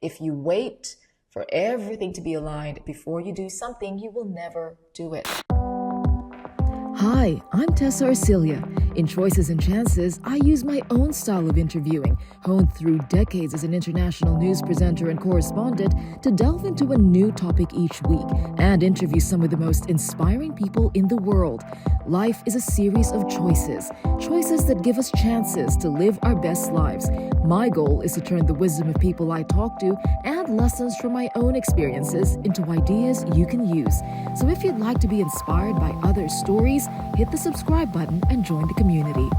If you wait for everything to be aligned before you do something, you will never do it. Hi, I'm Tesa Arcilla. In Choices and Chances, I use my own style of interviewing, honed through decades as an international news presenter and correspondent, to delve into a new topic each week and interview some of the most inspiring people in the world. Life is a series of choices that give us chances to live our best lives. My goal is to turn the wisdom of people I talk to and lessons from my own experiences into ideas you can use. So if you'd like to be inspired by other stories, hit the subscribe button and join the community.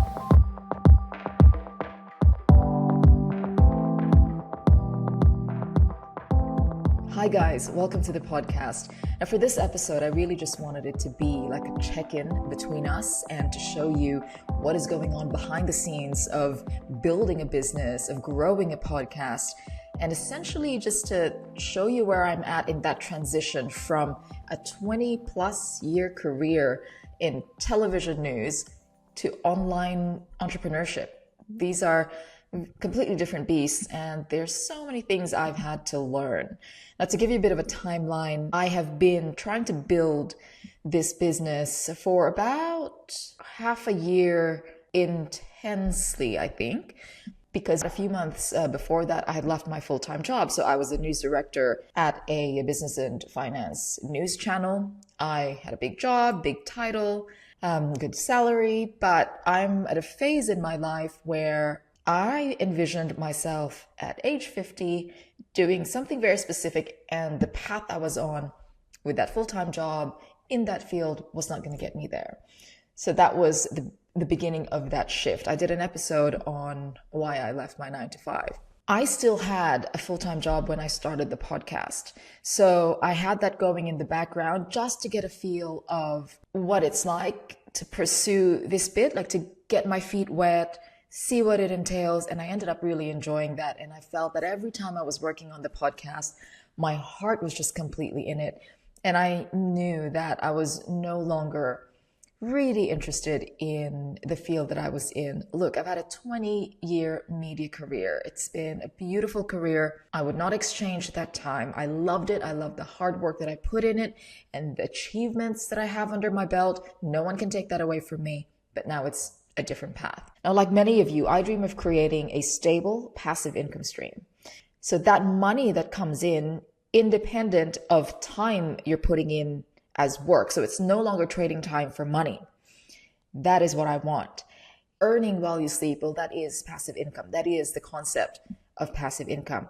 Hi guys, welcome to the podcast. Now for this episode, I really just wanted it to be like a check-in between us and to show you what is going on behind the scenes of building a business, of growing a podcast, and essentially just to show you where I'm at in that transition from a 20+ year career in television news to online entrepreneurship. These are completely different beasts, and there's so many things I've had to learn. Now, to give you a bit of a timeline, I have been trying to build this business for about half a year intensely, I think, because a few months before that, I had left my full-time job. So I was a news director at a business and finance news channel. I had a big job, big title, good salary, but I'm at a phase in my life where I envisioned myself at age 50 doing something very specific, and the path I was on with that full-time job in that field was not going to get me there. So that was the beginning of that shift. I did an episode on why I left my 9-to-5. I still had a full-time job when I started the podcast. So I had that going in the background just to get a feel of what it's like to pursue this bit, like to get my feet wet, see what it entails. And I ended up really enjoying that. And I felt that every time I was working on the podcast, my heart was just completely in it. And I knew that I was no longer really interested in the field that I was in. Look, I've had a 20-year media career. It's been a beautiful career. I would not exchange that time. I loved it. I love the hard work that I put in it and the achievements that I have under my belt. No one can take that away from me. But now it's a different path. Now, like many of you, I dream of creating a stable, passive income stream. So that money that comes in, independent of time you're putting in as work. So it's no longer trading time for money. That is what I want. Earning while you sleep, well, that is passive income. That is the concept of passive income.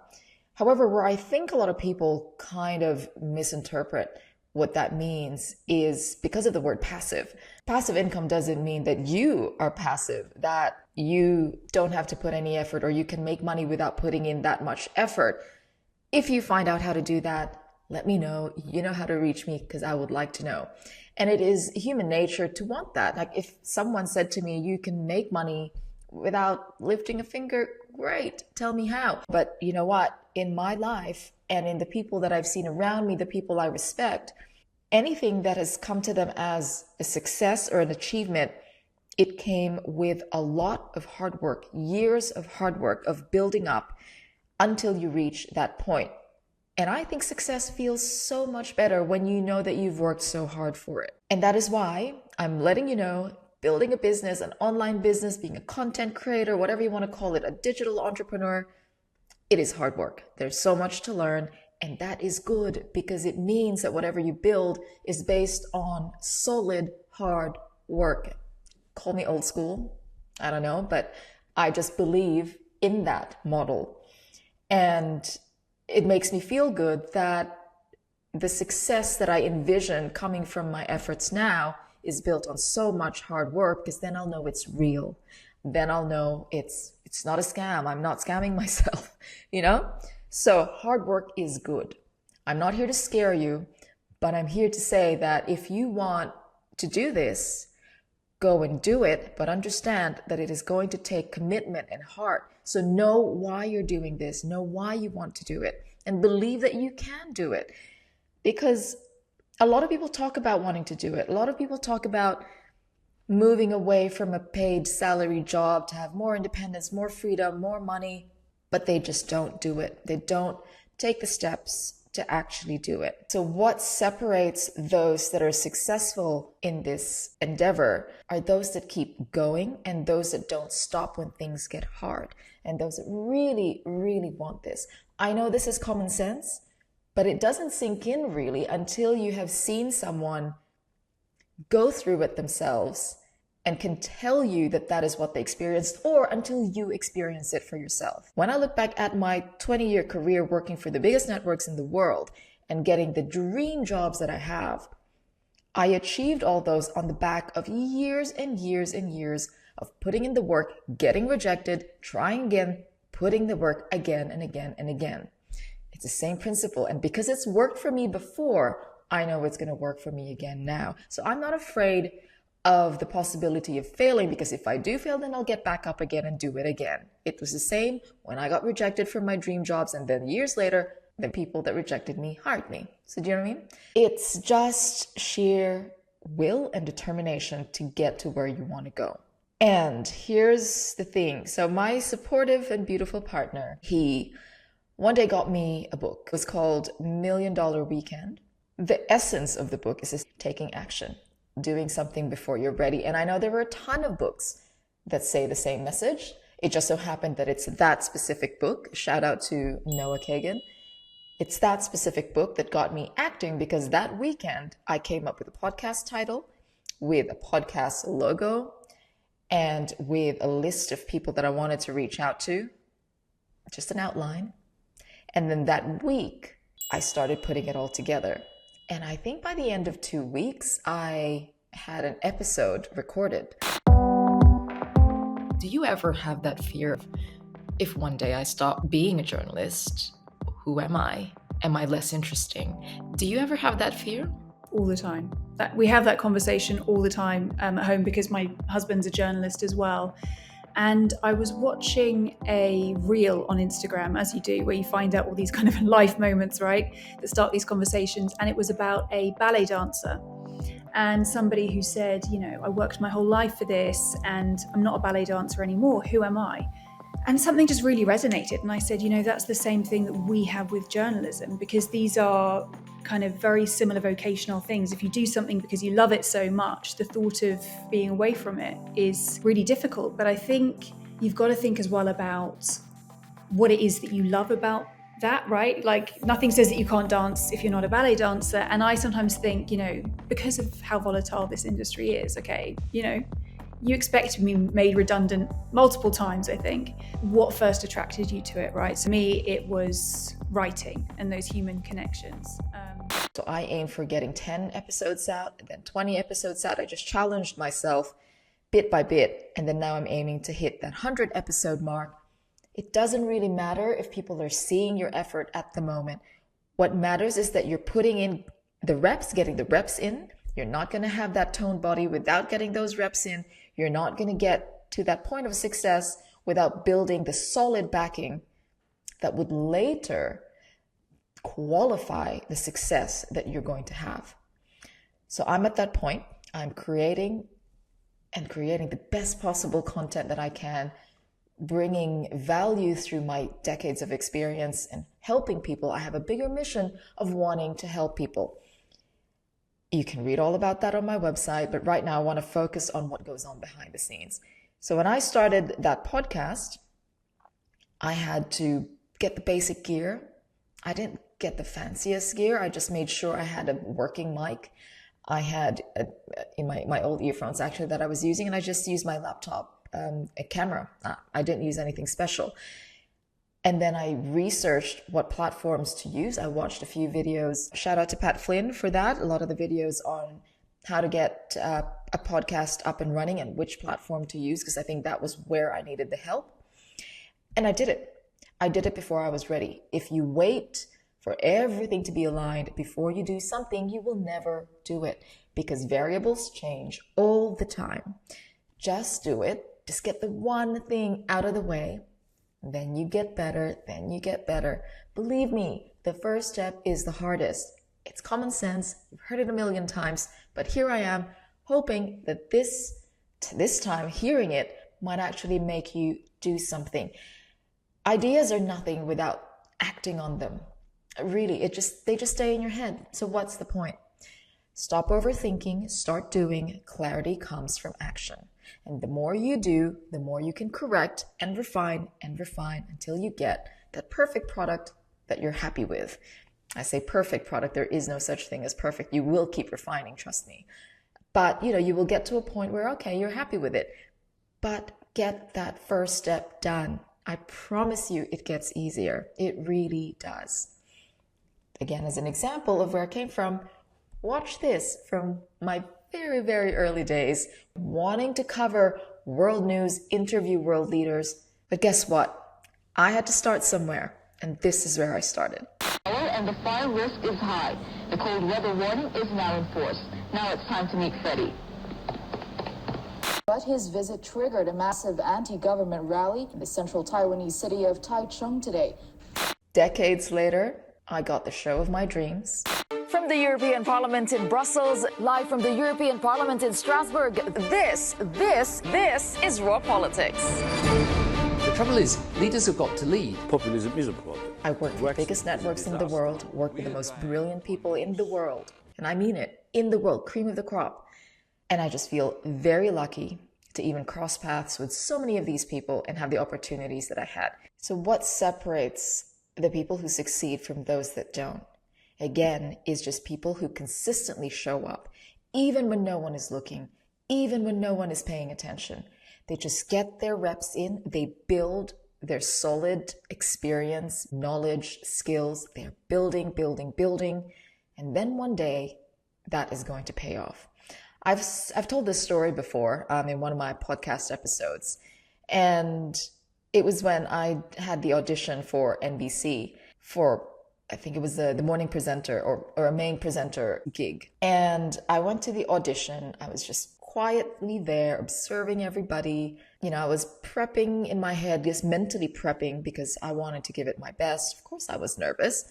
However, where I think a lot of people kind of misinterpret what that means is because of the word passive. Passive income doesn't mean that you are passive, that you don't have to put any effort or you can make money without putting in that much effort. If you find out how to do that, let me know. You know how to reach me because I would like to know. And it is human nature to want that. Like if someone said to me, you can make money without lifting a finger, great, tell me how. But you know what? In my life and in the people that I've seen around me, the people I respect, anything that has come to them as a success or an achievement, it came with a lot of hard work, years of hard work, of building up until you reach that point. And I think success feels so much better when you know that you've worked so hard for it. And that is why I'm letting you know, building a business, an online business, being a content creator, whatever you want to call it, a digital entrepreneur, it is hard work. There's so much to learn. And that is good because it means that whatever you build is based on solid, hard work. Call me old school. I don't know, but I just believe in that model. And it makes me feel good that the success that I envision coming from my efforts now is built on so much hard work, because then I'll know it's real. Then I'll know it's not a scam. I'm not scamming myself, you know? So hard work is good. I'm not here to scare you, but I'm here to say that if you want to do this, go and do it, but understand that it is going to take commitment and heart. So know why you're doing this, know why you want to do it, and believe that you can do it. Because a lot of people talk about wanting to do it. A lot of people talk about moving away from a paid salary job to have more independence, more freedom, more money. but they just don't do it. They don't take the steps to actually do it. So what separates those that are successful in this endeavor are those that keep going and those that don't stop when things get hard, and those that really, really want this. I know this is common sense, but it doesn't sink in really until you have seen someone go through it themselves and can tell you that that is what they experienced, or until you experience it for yourself. When I look back at my 20-year career working for the biggest networks in the world and getting the dream jobs that I have, I achieved all those on the back of years and years and years of putting in the work, getting rejected, trying again, putting the work again and again and again. It's the same principle. And because it's worked for me before, I know it's going to work for me again now. So I'm not afraid of the possibility of failing, because if I do fail, then I'll get back up again and do it again. It was the same when I got rejected from my dream jobs, and then years later, the people that rejected me hired me. So do you know what I mean? It's just sheer will and determination to get to where you want to go. And here's the thing. So my supportive and beautiful partner, he one day got me a book. It was called $1 Million Weekend. The essence of the book is just taking action, doing something before you're ready. And I know there were a ton of books that say the same message. It just so happened that it's that specific book. Shout out to Noah Kagan. It's that specific book that got me acting, because that weekend I came up with a podcast title, with a podcast logo, and with a list of people that I wanted to reach out to, just an outline. And then that week, I started putting it all together. And I think by the end of 2 weeks, I had an episode recorded. Do you ever have that fear of, if one day I stop being a journalist, who am I? Am I less interesting? Do you ever have that fear? All the time. We have that conversation all the time at home, because my husband's a journalist as well. And I was watching a reel on Instagram, as you do, where you find out all these kind of life moments, right, that start these conversations. And it was about a ballet dancer and somebody who said, I worked my whole life for this and I'm not a ballet dancer anymore. Who am I? And something just really resonated. And I said, that's the same thing that we have with journalism, because these are kind of very similar vocational things. If you do something because you love it so much, the thought of being away from it is really difficult. But I think you've got to think as well about what it is that you love about that, right? Like, nothing says that you can't dance if you're not a ballet dancer. And I sometimes think, because of how volatile this industry is, you expect to be made redundant multiple times, I think. What first attracted you to it, right? So me, it was writing and those human connections. So I aim for getting 10 episodes out and then 20 episodes out. I just challenged myself bit by bit. And then now I'm aiming to hit that 100 episode mark. It doesn't really matter if people are seeing your effort at the moment. What matters is that you're putting in the reps, getting the reps in. You're not going to have that toned body without getting those reps in. You're not going to get to that point of success without building the solid backing that would later qualify the success that you're going to have. So I'm at that point. I'm creating the best possible content that I can, bringing value through my decades of experience and helping people. I have a bigger mission of wanting to help people. You can read all about that on my website, but right now I want to focus on what goes on behind the scenes. So when I started that podcast, I had to get the basic gear. I didn't get the fanciest gear. I just made sure I had a working mic. I had in my old earphones actually that I was using, and I just used my laptop, a camera. I didn't use anything special. And then I researched what platforms to use. I watched a few videos. Shout out to Pat Flynn for that. A lot of the videos on how to get a podcast up and running and which platform to use, because I think that was where I needed the help. And I did it. I did it before I was ready. If you wait for everything to be aligned before you do something, you will never do it, because variables change all the time. Just do it. Just get the one thing out of the way. Then you get better, then you get better. Believe me, the first step is the hardest. It's common sense. You've heard it a million times, but here I am hoping that this time hearing it might actually make you do something. Ideas are nothing without acting on them. Really, they just stay in your head. So what's the point? Stop overthinking, start doing. Clarity comes from action. And the more you do, the more you can correct and refine until you get that perfect product that you're happy with. I say perfect product. There is no such thing as perfect. You will keep refining, trust me. But, you will get to a point where, okay, you're happy with it. But get that first step done. I promise you it gets easier. It really does. Again, as an example of where I came from, watch this from my very, very early days, wanting to cover world news, interview world leaders. But guess what? I had to start somewhere, and this is where I started. And the fire risk is high. The cold weather warning is now in force. Now it's time to meet Freddie. But his visit triggered a massive anti-government rally in the central Taiwanese city of Taichung today. Decades later, I got the show of my dreams. From the European Parliament in Brussels, live from the European Parliament in Strasbourg, this is Raw Politics. The trouble is, leaders have got to lead. Populism is a problem. I work for the biggest networks in the world, work with the most brilliant people in the world. And I mean it, in the world, cream of the crop. And I just feel very lucky to even cross paths with so many of these people and have the opportunities that I had. So what separates the people who succeed from those that don't? Again, is just people who consistently show up, even when no one is looking, even when no one is paying attention. They just get their reps in, they build their solid experience, knowledge, skills. They're building. And then one day that is going to pay off. I've told this story before in one of my podcast episodes. And it was when I had the audition for NBC for, I think it was the morning presenter or a main presenter gig. And I went to the audition. I was just quietly there, observing everybody. I was prepping in my head, just mentally prepping because I wanted to give it my best. Of course, I was nervous.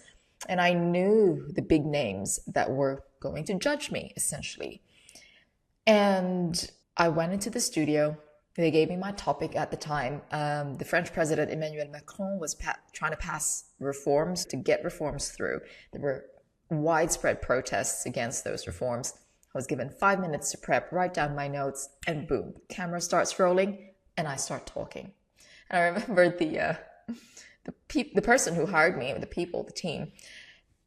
And I knew the big names that were going to judge me, essentially. And I went into the studio. They gave me my topic at the time. The French president, Emmanuel Macron, was trying to pass reforms, to get reforms through. There were widespread protests against those reforms. I was given 5 minutes to prep, write down my notes, and boom, camera starts rolling, and I start talking. And I remember the person who hired me, the team,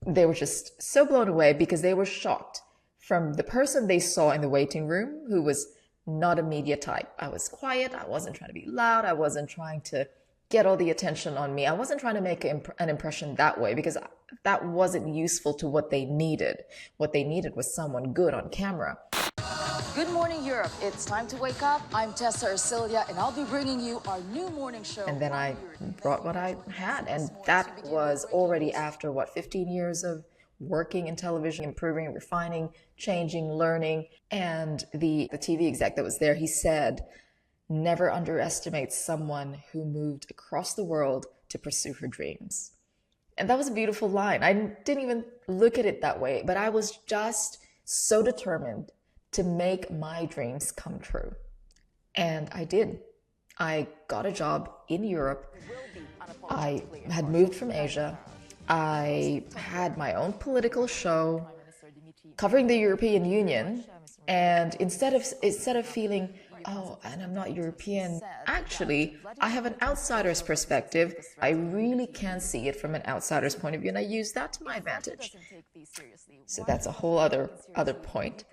they were just so blown away because they were shocked from the person they saw in the waiting room, who was not a media type. I was quiet. I wasn't trying to be loud. I wasn't trying to get all the attention on me. I wasn't trying to make an impression that way because that wasn't useful to what they needed. What they needed was someone good on camera. Good morning, Europe. It's time to wake up. I'm Tesa, Arcilla, and I'll be bringing you our new morning show. And then I brought what I had. And that was already after, 15 years of working in television, improving, refining, changing, learning. And the TV exec that was there, he said, never underestimate someone who moved across the world to pursue her dreams. And that was a beautiful line. I didn't even look at it that way, but I was just so determined to make my dreams come true. And I did. I got a job in Europe. I had moved from Asia. I had my own political show covering the European Union. And instead of feeling, oh, and I'm not European, actually, I have an outsider's perspective. I really can see it from an outsider's point of view, and I use that to my advantage. So that's a whole other point.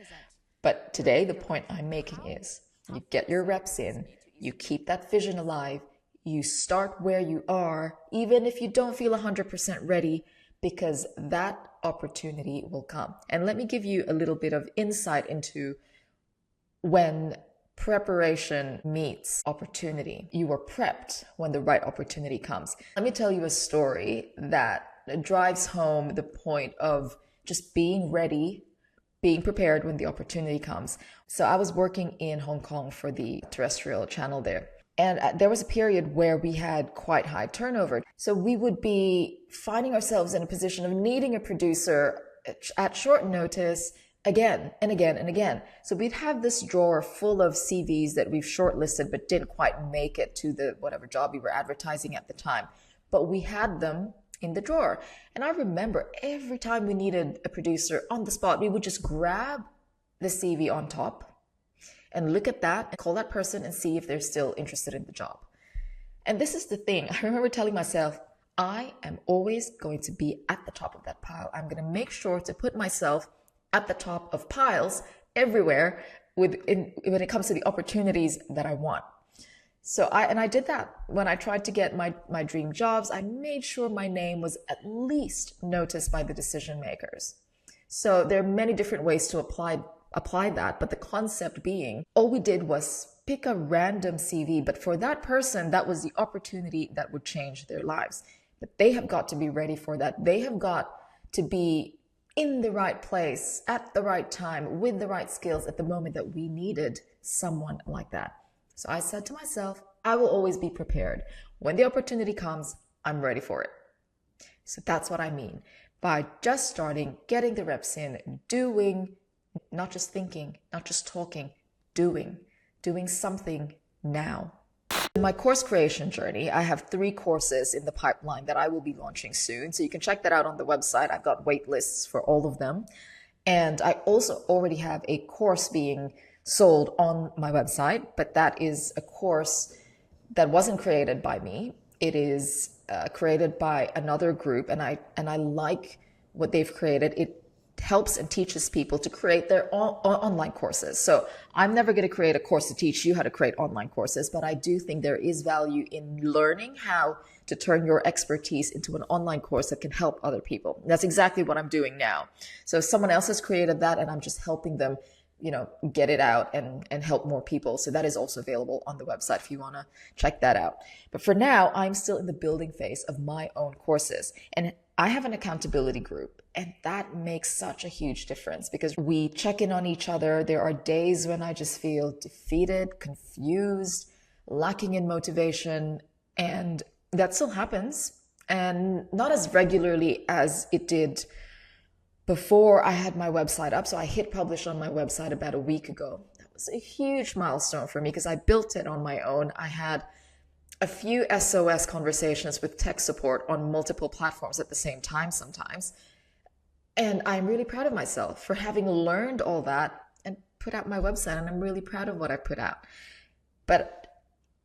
But today, the point I'm making is you get your reps in, you keep that vision alive, you start where you are, even if you don't feel 100% ready, because that opportunity will come. And let me give you a little bit of insight into when preparation meets opportunity. You were prepped when the right opportunity comes. Let me tell you a story that drives home the point of just being ready, being prepared when the opportunity comes. So I was working in Hong Kong for the terrestrial channel there. And there was a period where we had quite high turnover. So we would be finding ourselves in a position of needing a producer at short notice, again and again and again. So we'd have this drawer full of CVs that we've shortlisted but didn't quite make it to the whatever job we were advertising at the time. But we had them in the drawer. And I remember every time we needed a producer on the spot, we would just grab the CV on top and look at that and call that person and see if they're still interested in the job. And this is the thing. I remember telling myself, I am always going to be at the top of that pile. I'm going to make sure to put myself at the top of piles everywhere when it comes to the opportunities that I want. So I did that. When I tried to get my dream jobs, I made sure my name was at least noticed by the decision makers. So there are many different ways to apply that, but the concept being, all we did was pick a random CV, but for that person, that was the opportunity that would change their lives. But they have got to be ready for that. They have got to be in the right place at the right time with the right skills at the moment that we needed someone like that. So I said to myself, I will always be prepared. When the opportunity comes, I'm ready for it. So that's what I mean by just starting, getting the reps in, doing, not just thinking, not just talking, doing something now. In my course creation journey, I have 3 courses in the pipeline that I will be launching soon. So you can check that out on the website. I've got wait lists for all of them. And I also already have a course being sold on my website, but that is a course that wasn't created by me. It is created by another group, and I like what they've created. It helps and teaches people to create their online courses. So I'm never going to create a course to teach you how to create online courses, but I do think there is value in learning how to turn your expertise into an online course that can help other people. And that's exactly what I'm doing now. So someone else has created that, and I'm just helping them, get it out and help more people. So that is also available on the website if you want to check that out. But for now, I'm still in the building phase of my own courses. And I have an accountability group, and that makes such a huge difference because we check in on each other. There are days when I just feel defeated, confused, lacking in motivation, and that still happens, and not as regularly as it did before I had my website up. So I hit publish on my website about a week ago. That was a huge milestone for me because I built it on my own. I had a few SOS conversations with tech support on multiple platforms at the same time sometimes. And I'm really proud of myself for having learned all that and put out my website. And I'm really proud of what I put out. But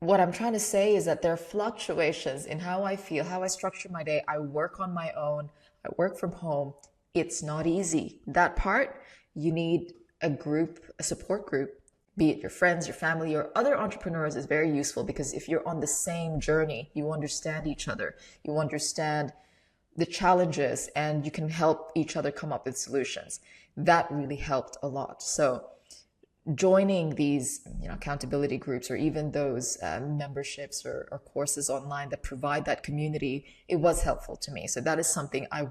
what I'm trying to say is that there are fluctuations in how I feel, how I structure my day. I work on my own. I work from home. It's not easy. That part, you need a group, a support group, be it your friends, your family, or other entrepreneurs, is very useful because if you're on the same journey, you understand each other, you understand the challenges, and you can help each other come up with solutions. That really helped a lot. So joining these accountability groups, or even those memberships or courses online that provide that community, it was helpful to me. So that is something I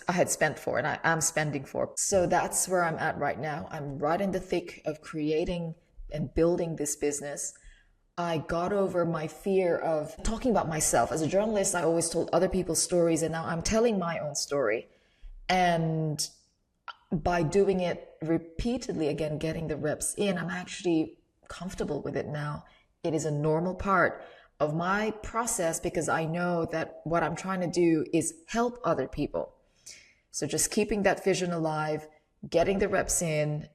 had spent for, and I am spending for. So that's where I'm at right now. I'm right in the thick of creating and building this business. I got over my fear of talking about myself. As a journalist, I always told other people's stories, and now I'm telling my own story. And by doing it repeatedly, again, getting the reps in, I'm actually comfortable with it now. It is a normal part of my process because I know that what I'm trying to do is help other people. So just keeping that vision alive, getting the reps in,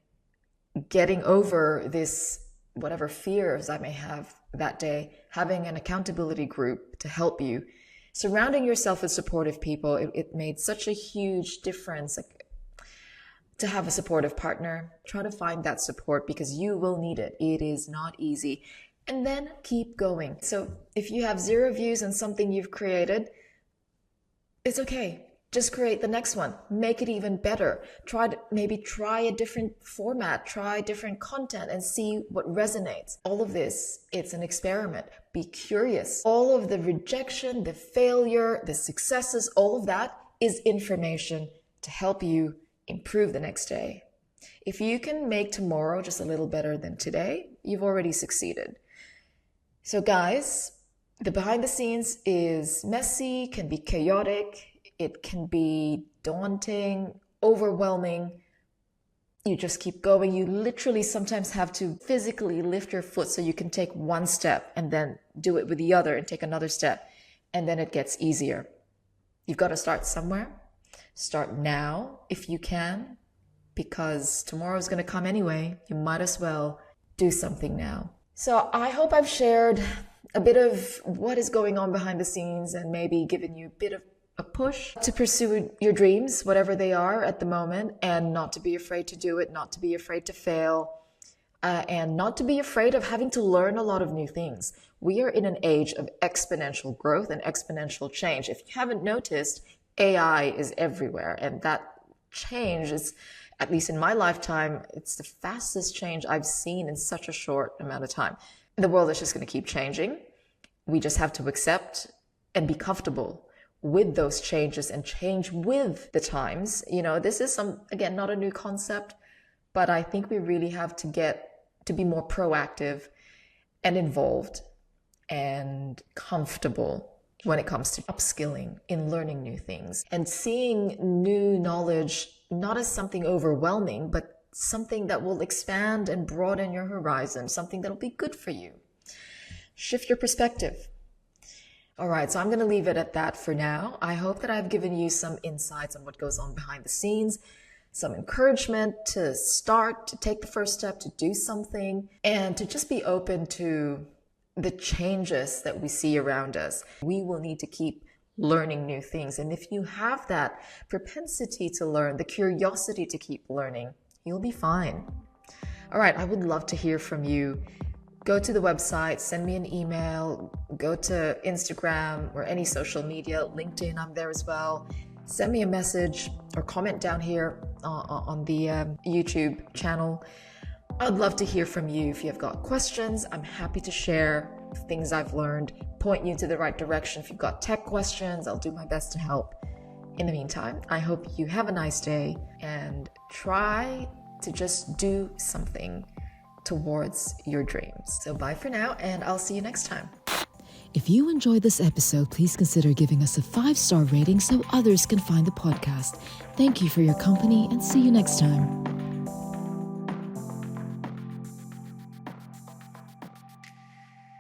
getting over this, whatever fears I may have that day, having an accountability group to help you, surrounding yourself with supportive people. It made such a huge difference. To have a supportive partner, try to find that support because you will need it. It is not easy. And then keep going. So if you have 0 views on something you've created, it's okay. Just create the next one. Make it even better. Maybe try a different format, try different content and see what resonates. All of this, it's an experiment. Be curious. All of the rejection, the failure, the successes, all of that is information to help you improve the next day. If you can make tomorrow just a little better than today, you've already succeeded. So guys, the behind the scenes is messy, can be chaotic, it can be daunting, overwhelming, You just keep going. You literally sometimes have to physically lift your foot so you can take one step and then do it with the other and take another step. And then it gets easier. You've got to start somewhere. Start now if you can, because tomorrow's going to come anyway. You might as well do something now. So I hope I've shared a bit of what is going on behind the scenes and maybe given you a bit of a push to pursue your dreams, whatever they are at the moment, and not to be afraid to do it, not to be afraid to fail, and not to be afraid of having to learn a lot of new things. We are in an age of exponential growth and exponential change. If you haven't noticed, AI is everywhere, and that change is, at least in my lifetime, it's the fastest change I've seen in such a short amount of time. The world is just going to keep changing. We just have to accept and be comfortable with those changes and change with the times. You know, this is again, not a new concept, but I think we really have to get to be more proactive and involved and comfortable when it comes to upskilling, in learning new things and seeing new knowledge, not as something overwhelming, but something that will expand and broaden your horizon, something that'll be good for you. Shift your perspective. All right, so I'm going to leave it at that for now. I hope that I've given you some insights on what goes on behind the scenes, some encouragement to start, to take the first step, to do something, and to just be open to the changes that we see around us. We will need to keep learning new things. And if you have that propensity to learn, the curiosity to keep learning, you'll be fine. All right, I would love to hear from you. Go to the website, send me an email, go to Instagram or any social media, LinkedIn, I'm there as well. Send me a message or comment down here on the YouTube channel. I'd love to hear from you. If you've got questions, I'm happy to share things I've learned, point you to the right direction. If you've got tech questions, I'll do my best to help. In the meantime, I hope you have a nice day and try to just do something towards your dreams. So bye for now, and I'll see you next time. If you enjoyed this episode, please consider giving us a 5-star rating so others can find the podcast. Thank you for your company, and see you next time.